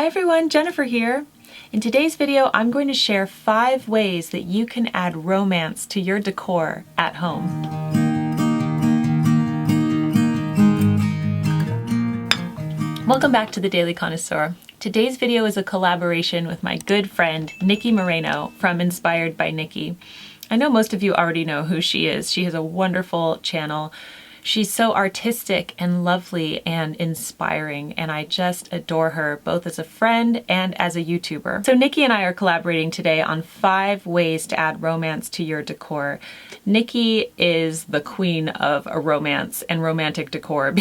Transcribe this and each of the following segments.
Hi everyone, Jennifer here. In today's video, I'm going to share 5 ways that you can add romance to your decor at home. Welcome back to the Daily Connoisseur. Today's video is a collaboration with my good friend, Nikki Moreno from Inspired by Nikki. I know most of you already know who she is. She has a wonderful channel. She's so artistic and lovely and inspiring, and I just adore her both as a friend and as a YouTuber. So Nikki and I are collaborating today on 5 ways to add romance to your decor. Nikki is the queen of a romance and romantic decor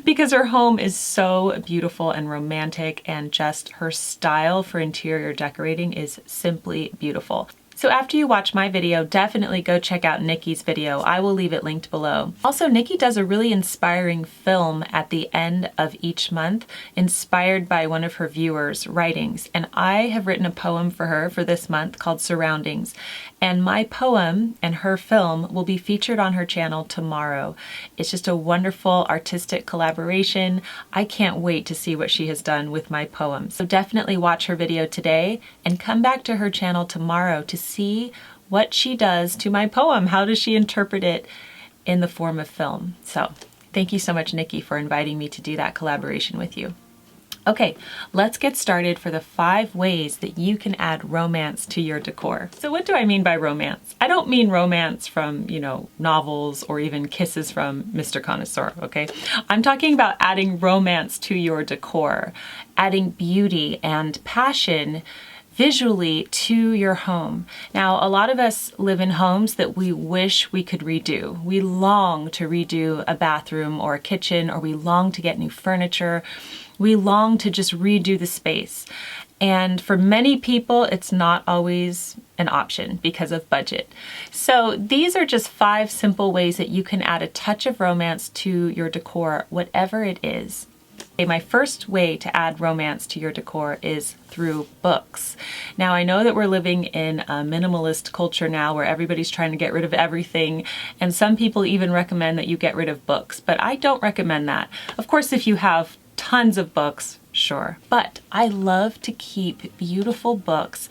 because her home is so beautiful and romantic, and just her style for interior decorating is simply beautiful. So after you watch my video, definitely go check out Nikki's video. I will leave it linked below. Also, Nikki does a really inspiring film at the end of each month, inspired by one of her viewers' writings. And I have written a poem for her for this month called Surroundings. And my poem and her film will be featured on her channel tomorrow. It's just a wonderful artistic collaboration. I can't wait to see what she has done with my poem. So definitely watch her video today and come back to her channel tomorrow to see what she does to my poem. How does she interpret it in the form of film? So thank you so much, Nikki, for inviting me to do that collaboration with you. Okay, let's get started for the 5 ways that you can add romance to your decor. So what do I mean by romance? I don't mean romance from, novels or even kisses from Mr. Connoisseur, okay? I'm talking about adding romance to your decor, adding beauty and passion visually to your home. Now, a lot of us live in homes that we wish we could redo. We long to redo a bathroom or a kitchen, or we long to get new furniture. We long to just redo the space. And for many people, it's not always an option because of budget. So these are just 5 simple ways that you can add a touch of romance to your decor, whatever it is. Okay, my first way to add romance to your decor is through books. Now, I know that we're living in a minimalist culture now where everybody's trying to get rid of everything, and some people even recommend that you get rid of books, but I don't recommend that. Of course, if you have tons of books, sure. But I love to keep beautiful books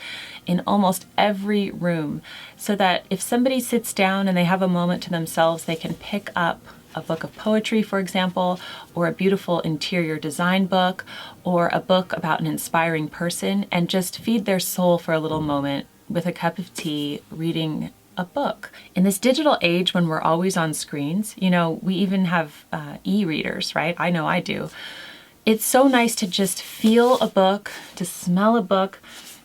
in almost every room so that if somebody sits down and they have a moment to themselves, they can pick up a book of poetry, for example, or a beautiful interior design book, or a book about an inspiring person, and just feed their soul for a little moment with a cup of tea, reading a book. In this digital age when we're always on screens, we even have e-readers, right? I know I do. It's so nice to just feel a book, to smell a book,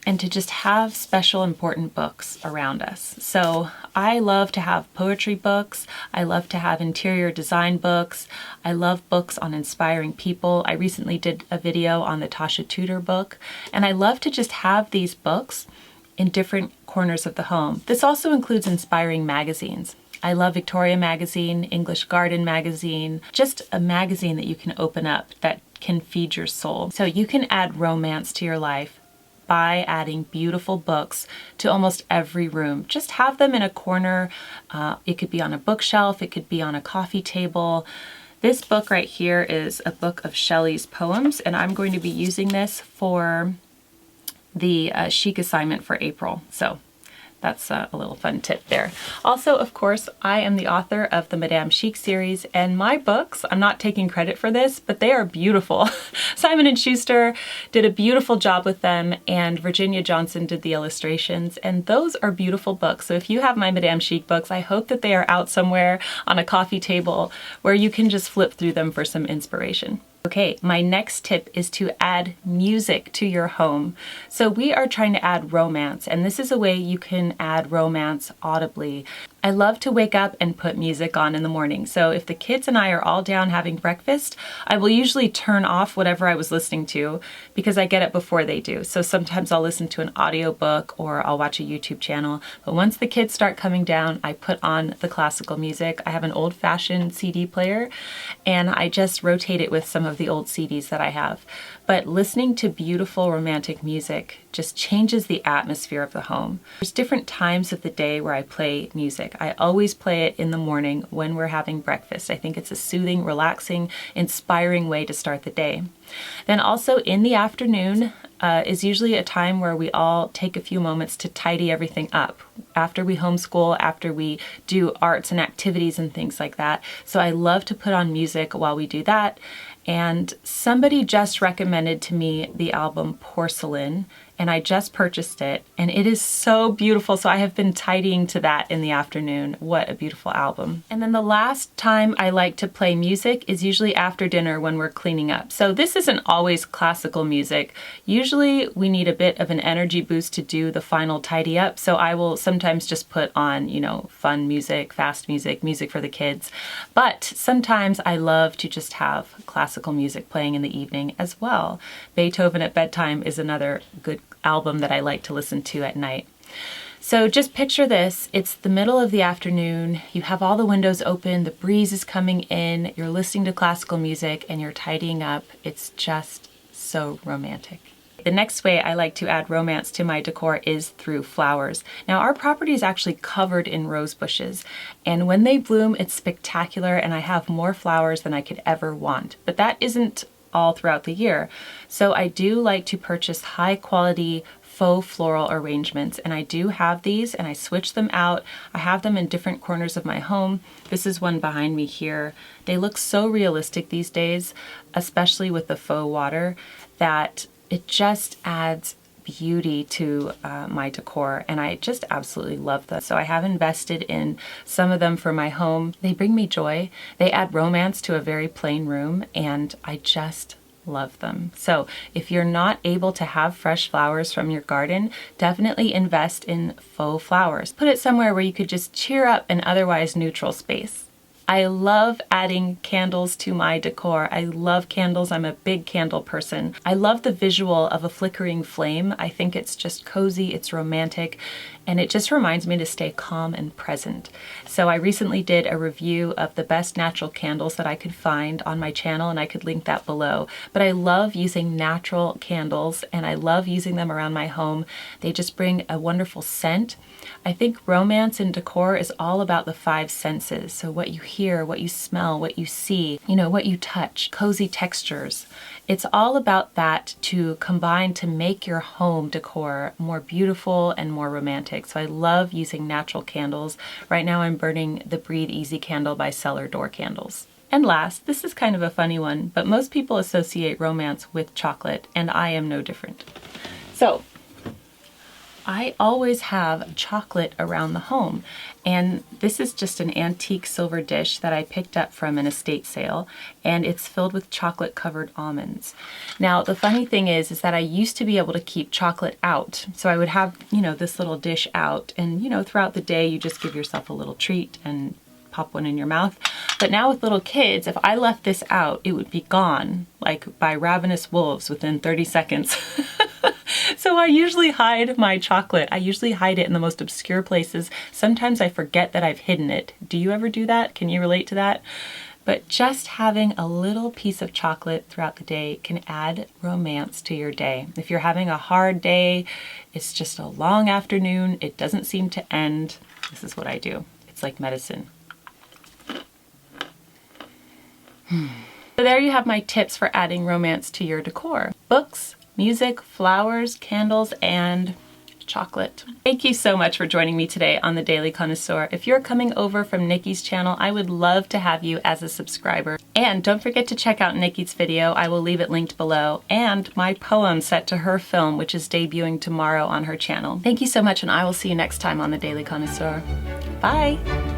and to just have special important books around us. So I love to have poetry books. I love to have interior design books. I love books on inspiring people. I recently did a video on the Tasha Tudor book, and I love to just have these books in different corners of the home. This also includes inspiring magazines. I love Victoria Magazine, English Garden Magazine, just a magazine that you can open up that can feed your soul. So you can add romance to your life by adding beautiful books to almost every room. Just have them in a corner. It could be on a bookshelf, it could be on a coffee table. This book right here is a book of Shelley's poems, and I'm going to be using this for the Chic assignment for April. So that's a little fun tip there. Also, of course, I am the author of the Madame Chic series, and my books, I'm not taking credit for this, but they are beautiful. Simon & Schuster did a beautiful job with them, and Virginia Johnson did the illustrations, and those are beautiful books. So if you have my Madame Chic books, I hope that they are out somewhere on a coffee table where you can just flip through them for some inspiration. Okay, my next tip is to add music to your home. So we are trying to add romance, and this is a way you can add romance audibly. I love to wake up and put music on in the morning. So if the kids and I are all down having breakfast, I will usually turn off whatever I was listening to because I get it before they do. So sometimes I'll listen to an audiobook or I'll watch a YouTube channel. But once the kids start coming down, I put on the classical music. I have an old-fashioned CD player, and I just rotate it with some of the old CDs that I have. but listening to beautiful romantic music just changes the atmosphere of the home. There's different times of the day where I play music. I always play it in the morning when we're having breakfast. I think it's a soothing, relaxing, inspiring way to start the day. Then also in the afternoon is usually a time where we all take a few moments to tidy everything up after we homeschool, after we do arts and activities and things like that. So I love to put on music while we do that. And somebody just recommended to me the album Porcelain, and I just purchased it, and it is so beautiful. So I have been tidying to that in the afternoon. What a beautiful album. And then the last time I like to play music is usually after dinner when we're cleaning up. So this isn't always classical music. Usually we need a bit of an energy boost to do the final tidy up. So I will sometimes just put on, you know, fun music, fast music, music for the kids. But sometimes I love to just have classical music playing in the evening as well. Beethoven at Bedtime is another good album that I like to listen to at night. So just picture this, it's the middle of the afternoon, you have all the windows open, the breeze is coming in, you're listening to classical music and you're tidying up. It's just so romantic. The next way I like to add romance to my decor is through flowers. Now our property is actually covered in rose bushes, and when they bloom it's spectacular and I have more flowers than I could ever want. But that isn't all throughout the year. So I do like to purchase high quality faux floral arrangements, and I do have these and I switch them out. I have them in different corners of my home. This is one behind me here. They look so realistic these days, especially with the faux water, that it just adds beauty to my decor, and I just absolutely love them. So I have invested in some of them for my home. They bring me joy. They add romance to a very plain room, and I just love them. So if you're not able to have fresh flowers from your garden, definitely invest in faux flowers. Put it somewhere where you could just cheer up an otherwise neutral space. I love adding candles to my decor. I love candles. I'm a big candle person. I love the visual of a flickering flame. I think it's just cozy, it's romantic, and it just reminds me to stay calm and present. So I recently did a review of the best natural candles that I could find on my channel, and I could link that below. But I love using natural candles, and I love using them around my home. They just bring a wonderful scent. I think romance in decor is all about the five senses. So what you hear, what you smell, what you see, you know, what you touch, cozy textures. It's all about that to combine to make your home decor more beautiful and more romantic. So I love using natural candles. Right now I'm burning the Breathe Easy candle by Cellar Door Candles. And last, this is kind of a funny one, but most people associate romance with chocolate, and I am no different. So I always have chocolate around the home, and this is just an antique silver dish that I picked up from an estate sale, and it's filled with chocolate covered almonds. Now the funny thing is that I used to be able to keep chocolate out, so I would have, you know, this little dish out, and you know, throughout the day you just give yourself a little treat and pop one in your mouth. But now with little kids, if I left this out, it would be gone, like by ravenous wolves within 30 seconds. So I usually hide my chocolate. I usually hide it in the most obscure places. Sometimes I forget that I've hidden it. Do you ever do that? Can you relate to that? But just having a little piece of chocolate throughout the day can add romance to your day. If you're having a hard day, it's just a long afternoon, it doesn't seem to end, this is what I do. It's like medicine. So there you have my tips for adding romance to your decor. Books, music, flowers, candles, and chocolate. Thank you so much for joining me today on the Daily Connoisseur. If you're coming over from Nikki's channel, I would love to have you as a subscriber. And don't forget to check out Nikki's video. I will leave it linked below, and my poem set to her film, which is debuting tomorrow on her channel. Thank you so much, and I will see you next time on the Daily Connoisseur. Bye!